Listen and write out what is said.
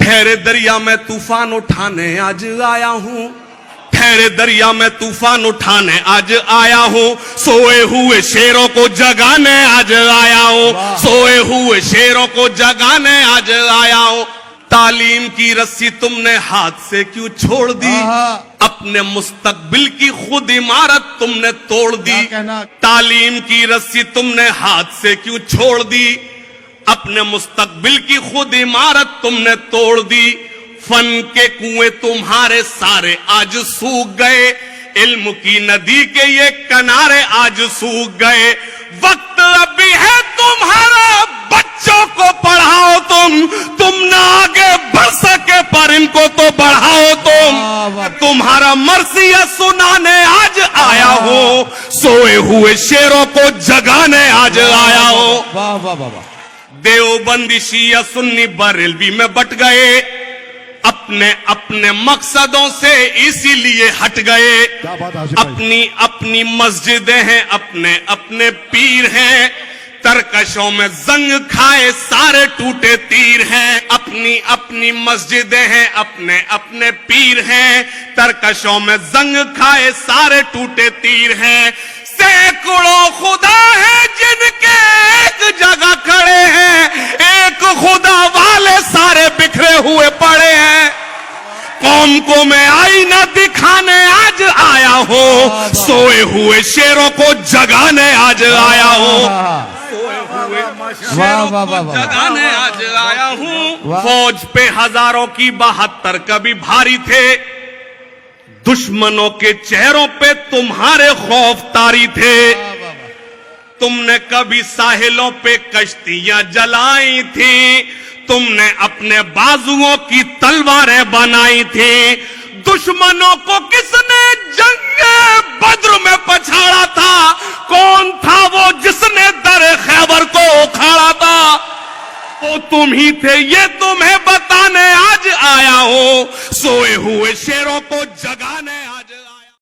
ٹھہرے دریا میں طوفان اٹھانے آج آیا ہوں، ٹھہرے دریا میں طوفان اٹھانے آج آیا ہوں، سوئے ہوئے شیروں کو جگانے آج آیا ہوں، سوئے ہوئے شیروں کو جگانے آج آیا ہوں۔ تعلیم کی رسی تم نے ہاتھ سے کیوں چھوڑ دی، اپنے مستقبل کی خود عمارت تم نے توڑ دی۔ تعلیم کی رسی تم نے ہاتھ سے کیوں چھوڑ دی، اپنے مستقبل کی خود عمارت تم نے توڑ دی۔ فن کے کنویں تمہارے سارے آج سوکھ گئے، علم کی ندی کے یہ کنارے آج سوکھ گئے۔ وقت ابھی ہے تمہارا، بچوں کو پڑھاؤ تم نہ آگے بڑھ سکے پر ان کو تو بڑھاؤ تم۔ تمہارا مرثیہ سنانے آج آیا ہوں، سوئے ہوئے شیروں کو جگانے آج آیا ہوں۔ دیوبندی شیعہ سنی بریلوی میں بٹ گئے، اپنے اپنے مقصدوں سے اسی لیے ہٹ گئے۔ اپنی اپنی مسجدیں ہیں، اپنے اپنے پیر ہیں، ترکشوں میں زنگ کھائے سارے ٹوٹے تیر ہیں۔ اپنی اپنی مسجدیں ہیں، اپنے اپنے پیر ہیں، ترکشوں میں زنگ کھائے سارے ٹوٹے تیر ہیں۔ سینکڑوں خدا ہیں جن کے ایک جگہ کھڑے ہیں، ایک خدا والے سارے بکھرے ہوئے پڑے ہیں۔ قوم کو میں آئینہ دکھانے آج آیا ہوں، سوئے ہوئے شیروں کو جگانے آج آیا ہوں، سوئے ہوئے شیروں کو جگانے آج آیا ہوں۔ فوج پہ ہزاروں کی 72 کبھی بھاری تھے، دشمنوں کے چہروں پہ تمہارے خوف طاری تھے۔ تم نے کبھی ساحلوں پہ کشتیاں جلائی تھی، تم نے اپنے بازوؤں کی تلواریں بنائی تھی۔ دشمنوں کو کس نے جنگ بدر میں پچھاڑا تھا، کون تھا وہ جس نے در خیبر کو اکھاڑا تھا، وہ تم ہی تھے، یہ تمہیں بتانے آج آیا ہوں، سوئے ہوئے شیروں کو جگانے